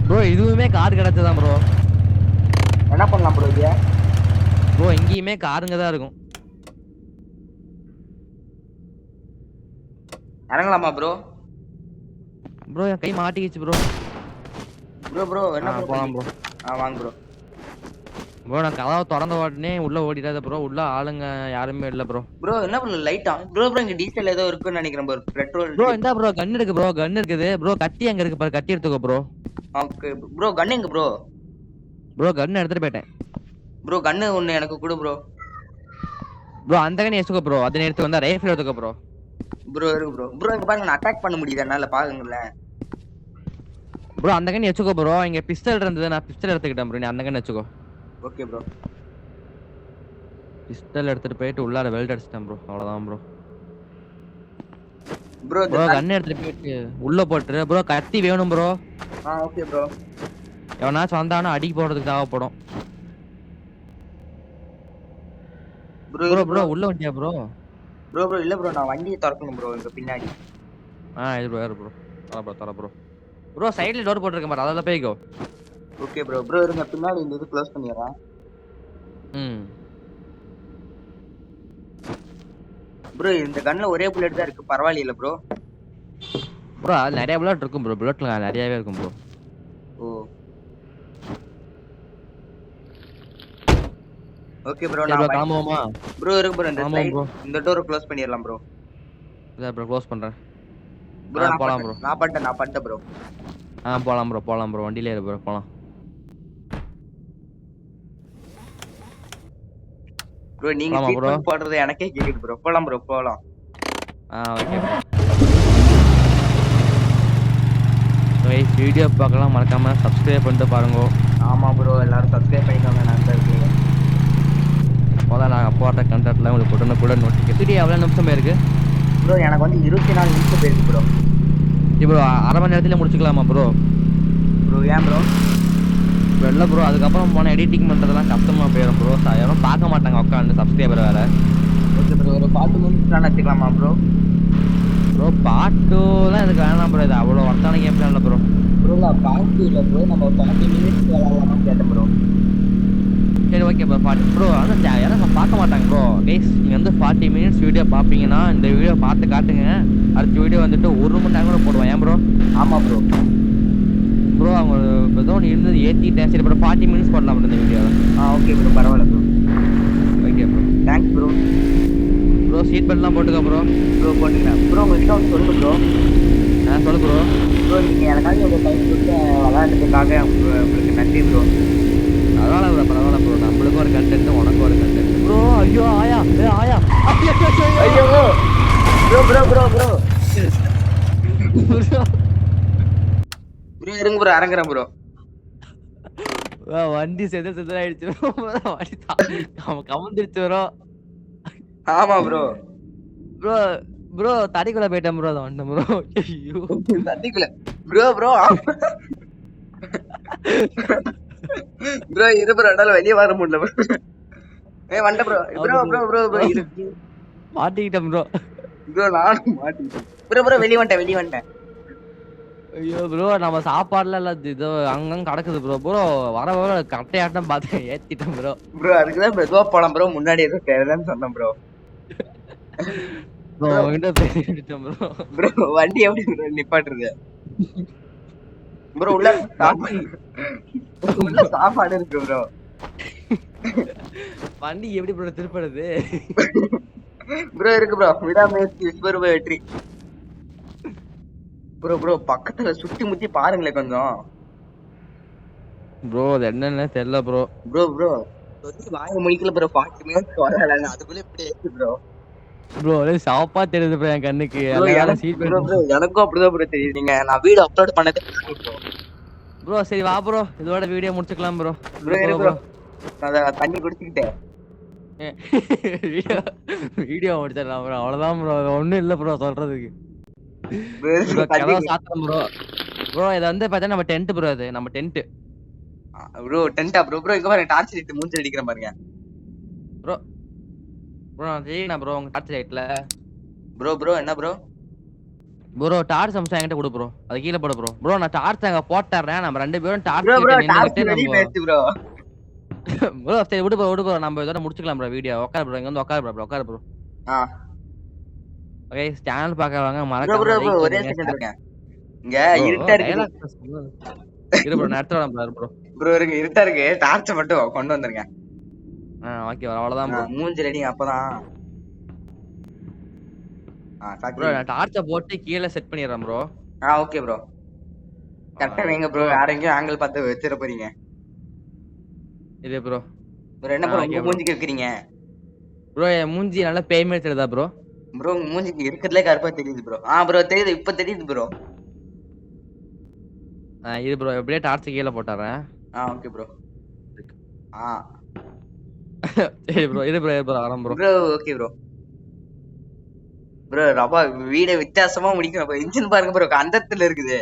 A: ப்ரோ இதுவுமே கார் கிடைச்சதான் ப்ரோ.
B: என்ன பண்ணலாம் ப்ரோ இது?
A: ப்ரோ எங்கேயுமே காருங்க தான் இருக்கும்.
B: இறங்கலாமா ப்ரோ?
A: ப்ரோ என் கை மாட்டிக்கிச்சு ப்ரோ.
B: ப்ரோ ப்ரோ என்ன ப்ரோ
A: போலாம்
B: பண்ணீங்க?
A: ப்ரோ.
B: வாங்க ப்ரோ.
A: ப்ரோ நான் கதவை திறந்த உடனே உள்ள ஓடிடாத ப்ரோ. உள்ள ஆளுங்க யாருமே இல்லை ப்ரோ.
B: ப்ரோ என்ன ப்ரோ லைட்டா? ப்ரோ ப்ரோ இங்க டீசல் ஏதோ இருக்குன்னு நினைக்கிறேன் ப்ரோ, பெட்ரோல்.
A: ப்ரோ இந்தா ப்ரோ கன் இருக்கு ப்ரோ. கன் இருக்குது ப்ரோ. கத்தி அங்க இருக்கு பாரு, கத்தி எடுத்துக்கோ ப்ரோ.
B: Okay bro. கன் எங்க ப்ரோ?
A: ப்ரோ கன் எடுத்துட்டு போயிட்டேன்.
B: ப்ரோ கன்னு ஒண்ணு எனக்கு கொடு ப்ரோ.
A: ப்ரோ அந்த கன் எடுத்துக்கோ ப்ரோ. அதை எடுத்து வந்தா ரைஃபிள் எடுத்துக்கோ ப்ரோ.
B: ப்ரோ இருக்கு ப்ரோ. ப்ரோ இங்க பாருங்க, நான் அட்டாக் பண்ண முடியுது என்னால, பாருங்களேன்.
A: ப்ரோ அந்த கன் வச்சுக்கோ ப்ரோ. இங்க பிஸ்டல் இருந்தது, நான் பிஸ்டல் எடுத்துக்கிட்டேன் ப்ரோ. நீ அந்த கன் வச்சுக்கோ.
B: Okay bro.
A: பிஸ்டல் எடுத்துட்டு போயிட்டு உள்ளார வெல்ட் அடிச்சிட்டேன் ப்ரோ. அவ்வளவுதான் ப்ரோ.
B: ப்ரோ இந்த
A: ப்ரோ கன் எடுத்துட்டு போயிட்டு உள்ள போட்டுரு ப்ரோ. கத்தி வேணும் ப்ரோ.
B: Okay bro.
A: எவனாச்சும் வந்தானா அடி போடுறதுக்கு தேவைப்படும்.
B: ப்ரோ
A: ப்ரோ
B: இரு ப்ரோ.
A: ப்ரோ உள்ள வண்டியா ப்ரோ?
B: ப்ரோ ப்ரோ இல்ல ப்ரோ, நான் வண்டியை திறக்கணும் ப்ரோ இங்க பின்னாடி.
A: இது ப்ரோ ப்ரோ. தர ப்ரோ. ப்ரோ சைடுல டோர் போட்டுருக்க பாரு, அதெல்லாம் போய்க்கோ.
B: Okay bro. ப்ரோ இருங்க, பின்னாடி இந்த இது க்ளோஸ் பண்ணிடுறேன்.
A: ம்
B: ப்ரோ இந்த கன்ல ஒரே புல்லட் தான் இருக்கு, பரவாயில்லையில ப்ரோ?
A: ப்ரோ அது நிறைய புல்லட் இருக்கும் ப்ரோ. புல்லட்ல நிறையவே இருக்கும் ப்ரோ.
B: ஓ ஓகே ப்ரோ.
A: சரி ப்ரோ கிளம்புவோமா?
B: ப்ரோ இருக்கு ப்ரோ, இந்த
A: கிளம்புவோம்
B: சைடு
A: ப்ரோ.
B: இந்த டோரை க்ளோஸ் பண்ணிடலாம் ப்ரோ.
A: இதை ப்ரோ க்ளோஸ் பண்றேன்.
B: ப்ரோ நான்
A: போலாம்
B: பண்ணிட்டேன்,
A: ப்ரோ.
B: நான் பண்ணிட்டேன் ப்ரோ.
A: போலாம் ப்ரோ. போலாம் ப்ரோ. வண்டியில ஏறு ப்ரோ, போலாம்.
B: ப்ரோ நீங்க
A: போலாமா ப்ரோ?
B: ட்ரீட்மெண்ட் போடுறது எனக்கே கேக்குது ப்ரோ. போலாம் ப்ரோ, போலாம்.
A: Okay bro. வீடியோ பார்க்கலாம், மறக்காம சப்ஸ்கிரைப் பண்ணிட்டு பாருங்க.
B: ஆமா ப்ரோ, எல்லாரும் சப்ஸ்கிரைப் பண்ணிக்கோங்க நண்பர்களே.
A: அப்போதான் நான் அப்போட்ட கண்டென்ட்ல உங்களுக்கு உடனுக்குடன் நோட்டிஃபிகேஷன். எவ்வளோ நிமிஷம் இருக்கு
B: ப்ரோ? எனக்கு வந்து 24 நிமிஷம் போயிருக்கு ப்ரோ.
A: ப்ரோ? அரை மணி நேரத்துல முடிச்சுக்கலாமா ப்ரோ?
B: ப்ரோ ஏன் ப்ரோ?
A: இப்போ இல்லை ப்ரோ, அதுக்கப்புறம் போனால் எடிட்டிங் பண்ணுறதுலாம் கஷ்டமாக போயிடும் ப்ரோ. யாரும் பார்க்க மாட்டாங்க உட்காந்து, சப்ஸ்கிரைபர் வேறு.
B: ஓகே ப்ரோ, ஒரு 40 மினிட்ஸ் வச்சுக்கலாமா ப்ரோ?
A: ப்ரோ பாட்டுலாம் இதுக்கு வேணாம் ப்ரோ. இது அவ்வளோ ஒர்த்தான கேம் இல்லை ப்ரோ.
B: ப்ரோ நான் பார்ட் 2 இல்லை ப்ரோ, நம்ம 40 மினிட்ஸ் விளாடலாமா கேட்டேன் ப்ரோ.
A: சரி ஓகே ப்ரோ. ப்ரோ அதான் யாரும் பார்க்க மாட்டாங்க ப்ரோ. கைஸ் நீங்க வந்து 40 மினிட்ஸ் வீடியோ பார்ப்பீங்கன்னா, இந்த வீடியோ பார்த்து காட்டுங்க. அடுத்த வீடியோ வந்துட்டு 1 மணி நேரம் கூட போடுவேன். ஏன் ப்ரோ?
B: ஆமா ப்ரோ.
A: ப்ரோ அவங்க ஏதோ ஒண்ணு இருந்தது ஏத்திட்டேன். சரி ப்ரோ 40 மினிட்ஸ் போடலாம் ப்ரோ இந்த வீடியோ.
B: ஓகே ப்ரோ, பரவாயில்ல bro.
A: Okay bro.
B: Thanks bro.
A: Bro seat பெல்ட்லாம் போட்டுக்கோ ப்ரோ.
B: ப்ரோ போட்டுக்கிறேன் ப்ரோ. உங்கள்கிட்ட ஒன்று சொல்லு ப்ரோ.
A: சொல்லு ப்ரோ.
B: ப்ரோ நீங்கள் எனக்காக உங்கள் டைம் கொடுத்து விளையாடுறதுக்காக உங்களுக்கு நன்றி ப்ரோ.
A: பரவாயில்ல ப்ரோ. நம்மளுக்கும் ஒரு கண்டென்ட், உனக்கும் ஒரு கண்டென்ட். ப்ரோ ஐயோ ஆயா ஆயா.
B: ஐயோ bro bro bro bro bro இருங்க ப்ரோ, இறங்குறேன் ப்ரோ.
A: வண்டி செதறாயிடுச்சு. வண்டி கமந்துருச்சு ப்ரோ.
B: ஆமா ப்ரோ.
A: ப்ரோ ப்ரோ தடிக்குள்ள போயிட்டேன் ப்ரோ. அதை வந்துட்டேன் ப்ரோ. ஐயோ
B: தட்டிக்குள்ள ப்ரோ ப்ரோ ப்ரோ இரு ப்ரோ, என்னால வெளியே வர முடியல ப்ரோ. வந்துட்டேன் bro. Bro bro bro bro இரு
A: மாட்டிக்கிட்டேன் ப்ரோ.
B: ப்ரோ. நானும் மாட்டிக்கிட்டேன் ப்ரோ. ப்ரோ வெளியே வந்துட்டேன்.
A: ஐயோ ப்ரோ நம்ம சாப்பாடுலாம் இல்ல இது அங்கங்க கிடக்குது ப்ரோ. ப்ரோ வர கட்டையாட்டம் பார்த்து ஏத்திட்டேன் ப்ரோ.
B: ப்ரோ அதுக்குதான் மெதுவா போலாம் ப்ரோ. முன்னாடி எதுவும் தேவைதான்னு சொன்னேன் ப்ரோ.
A: ப்ரோ
B: ப்ரோ
A: உங்ககிட்ட பேசிட்டேன் ப்ரோ.
B: ப்ரோ வண்டி எப்படி ப்ரோ நிப்பாட்டுறது? ப்ரோ உள்ள சாப்பாடு, உள்ள சாப்பாடு இருக்கு ப்ரோ.
A: வண்டி எப்படி ப்ரோ திருப்படுது?
B: ப்ரோ இருக்கு ப்ரோ. விடாமுயற்சி விஸ்வரூப வெற்றி. ப்ரோ ப்ரோ பக்கத்துல சுத்தி முத்தி பாருங்களேன் கொஞ்சம்.
A: ப்ரோ அது என்னன்னு தெரியல ப்ரோ.
B: ப்ரோ ப்ரோ சொல்லி வாங்க முடிக்கல ப்ரோ. 40 மினிட்ஸ் வரல, அதுக்குள்ள இப்படி ஏத்து ப்ரோ.
A: ப்ரோ சாப்பா தெரியுது ப்ரோ என் கண்ணுக்கு.
B: ப்ரோ
A: நல்ல வேலை
B: எனக்கு
A: சீட்
B: ப்ரோ
A: பெல்ட்.
B: ப்ரோ எனக்கும் அப்படிதான் ப்ரோ தெரியுது. நான் வீடியோ அப்லோட் பண்ணதே ப்ரோ.
A: ப்ரோ சரி வா ப்ரோ, இதோட வீடியோ முடிச்சுக்கலாம் ப்ரோ.
B: ப்ரோ இரு ப்ரோ, நான் தண்ணி குடிச்சுக்கிட்டேன்.
A: வீடியோ வீடியோ முடிச்சிடலாம் ப்ரோ. அவ்வளவுதான் ப்ரோ. ஒண்ணும் இல்ல ப்ரோ சொல்றதுக்கு. ப்ரோ
B: தண்ணி
A: கிளவ சாத்தம் ப்ரோ. ப்ரோ இதை வந்து பார்த்தா நம்ம டென்ட் ப்ரோ. அது நம்ம டென்ட்.
B: ப்ரோ டென்ட்டா ப்ரோ? ப்ரோ இங்க பாருங்க, டார்ச் லைட் மூஞ்சி அடிக்கிறேன் பாருங்க.
A: ப்ரோ ப்ரோ நான் தெரியுண்ணா ப்ரோ உங்க டார்ச் லைட்ல.
B: ப்ரோ ப்ரோ என்ன ப்ரோ?
A: ப்ரோ டார்ச் அம்சம் என்கிட்ட கொடு ப்ரோ. அது கீழே போடு ப்ரோ. ப்ரோ நான் டார்ச் அங்க போட்டுறேன். நம்ம 2 பேரும்
B: ப்ரோ
A: டார்ச்
B: ப்ரோ
A: கிட்ட
B: டார்ச்
A: நின்னுகிட்டு
B: வெளிய
A: நம்ம
B: போயிடுச்சு ப்ரோ.
A: ப்ரோ சரி விடு ப்ரோ. நம்ம இதோட முடிச்சுக்கலாம் ப்ரோ வீடியோ. உட்காரு ப்ரோ. இங்க வந்து உட்காரு ப்ரோ.
B: ஆ
A: ஓகே சேனல் பார்க்கறவங்க
B: ப்ரோ ப்ரோ
A: மறக்காம
B: ப்ரோ
A: லைக்
B: ஒரே
A: பண்ணுங்க.
B: செகண்ட்
A: ஷேர்
B: இருக்கேன். இங்க
A: ப்ரோ
B: இருட்டா இருக்குது.
A: டயலாக் இரு ப்ரோ நான் எடுத்து வரேன் ப்ரோ.
B: ப்ரோ இருங்க, இருட்டா இருக்கு. டார்ச்ச மட்டும் கொண்டு வந்துருங்க.
A: ஓகே அவ்வளவுதான் ப்ரோ.
B: மூஞ்சி ரெடி அப்பதான்.
A: ப்ரோ
B: சாத்தி.
A: நான் டார்ச்ச போட்டு கீழே செட் பண்ணிடுறேன் ப்ரோ.
B: Okay bro. கரெக்டா வைங்க ப்ரோ.
A: ப்ரோ
B: வேற எங்கேயும் ஆங்கிள் பார்த்து வச்சிட போறீங்க.
A: இது ப்ரோ.
B: ப்ரோ என்ன ப்ரோ
A: ஓகே
B: உங்க
A: ப்ரோ.
B: மூஞ்சிக்கு வைக்கிறீங்க?
A: ப்ரோ என் மூஞ்சி நல்லா பேய்மே தெரியுதா ப்ரோ?
B: ப்ரோ உங்க மூஞ்சிக்கு இருக்கிறதுலே கருப்பா தெரியுது ப்ரோ. ப்ரோ தெரியுது, இப்ப தெரியுது ப்ரோ.
A: இது ப்ரோ எப்படியே டார்ச் கீழே போட்டுறேன்.
B: Okay bro.
A: சரி ப்ரோ. இது ப்ரோ வரேன் bro.
B: Bro okay bro. Bro ரபா வீட வித்தியாசமா முடிக்கணும் ப்ரோ. இன்ஜின் பாருங்க ப்ரோ, அந்தத்துல இருக்குது.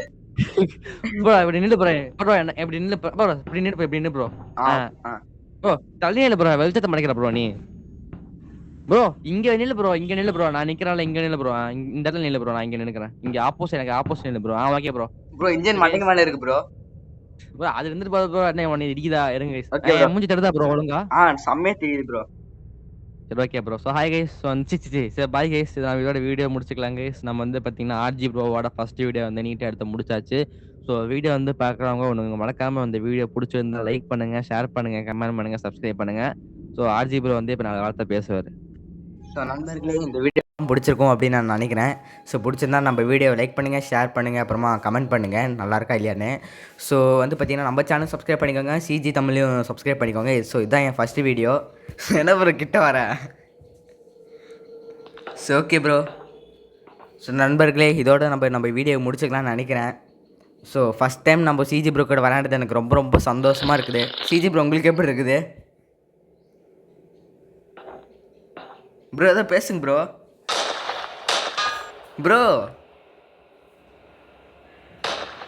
A: ப்ரோ இப்படி நில்லு ப்ரோ. ப்ரோ என்ன இப்படி நில்லு ப்ரோ. இப்படி நில்லு ப்ரோ.
B: ஓகே.
A: ப்ரோ தள்ளி நில்லு ப்ரோ. வெளிச்சத்தை மறைக்கிற ப்ரோ நீ. ப்ரோ இங்க நில்லு ப்ரோ. இங்க நில்லு ப்ரோ. நான் நிக்கிறேன்ல இங்க நில்லு ப்ரோ. இந்த இடத்துல நில்லு ப்ரோ. நான் இங்க நின்னுக்கிறேன். இங்க ஆப்போசிட் எனக்கு ஆப்போசிட் நில்லு bro. Okay bro.
B: Bro engine மண்டைக்கு மேல இருக்கு ப்ரோ.
A: ப்ரோ அது இருந்துட்டு போகுது ப்ரோ. என்ன உன்னை இடிக்குதா? இருங்க கைஸ்.
B: Okay bro.
A: என் மூஞ்சி தடுதா ப்ரோ ஒழுங்கா?
B: செம்மையா தெரியுது ப்ரோ.
A: சரி okay bro. So hi guys. சரி பாய் கைஸ். நான் இதோட வீடியோ முடிச்சுக்கலாம் கைஸ். நம்ம வந்து பார்த்தீங்கன்னா ஆர்ஜி ப்ரோவோட ஃபர்ஸ்ட் வீடியோ வந்து நீட்டாக எடுத்து முடிச்சாச்சு. ஸோ வீடியோ வந்து பார்க்குறவங்க ஒன்று மறக்காம அந்த வீடியோ பிடிச்சிருந்தா லைக் பண்ணுங்க, ஷேர் பண்ணுங்க, கமெண்ட் பண்ணுங்க, சப்ஸ்கிரைப் பண்ணுங்க. ஸோ ஆர்ஜி ப்ரோ வந்து இப்போ 4 வார்த்தை பேசுவார்.
B: ஸோ நண்பர்களே இந்த வீடியோ பிடிச்சிருக்கும் அப்படின்னு நான் நினைக்கிறேன். ஸோ பிடிச்சிருந்தா நம்ம வீடியோவை லைக் பண்ணுங்கள், ஷேர் பண்ணுங்கள், அப்புறமா கமெண்ட் பண்ணுங்கள் நல்லா இருக்கா இல்லையான்னு. ஸோ வந்து பார்த்தீங்கன்னா நம்ம சேனல் சப்ஸ்கிரைப் பண்ணிக்கோங்க, சிஜி தமிழையும் சப்ஸ்கிரைப் பண்ணிக்கோங்க. ஸோ இதுதான் என் ஃபஸ்ட்டு வீடியோ. என்ன ப்ரோ கிட்ட வர. So okay bro. ஸோ நண்பர்களே இதோட நம்ம வீடியோ முடிச்சுக்கலாம்னு நினைக்கிறேன். ஸோ ஃபஸ்ட் டைம் நம்ம சிஜி ப்ரோ கூட விளையாடுறது எனக்கு ரொம்ப ரொம்ப சந்தோஷமாக இருக்குது. சிஜி ப்ரோ உங்களுக்கு எப்படி இருக்குது ப்ரோ? எதாவது பேசுங்க ப்ரோ. ப்ரோ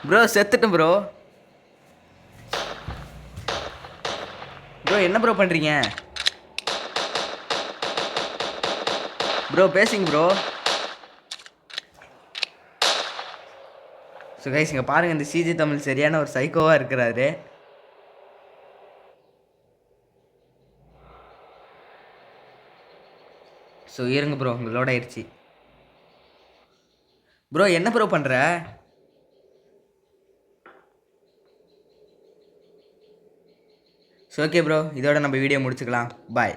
B: ப்ரோ செத்துட்டேன் ப்ரோ. ப்ரோ என்ன ப்ரோ பண்ணுறீங்க ப்ரோ? பேசுங்க ப்ரோ. ஸோ கைஸ் இங்கே பாருங்கள், இந்த சிஜி தமிழ் சரியான ஒரு சைக்கோவாக இருக்கிறாரு. ஸோ இருங்க ப்ரோ லோட் ஆயிடுச்சு. ப்ரோ என்ன ப்ரோ பண்ணுற? ஸோ ஓகே ப்ரோ, இதோட நம்ம வீடியோ முடிச்சுக்கலாம். பாய்.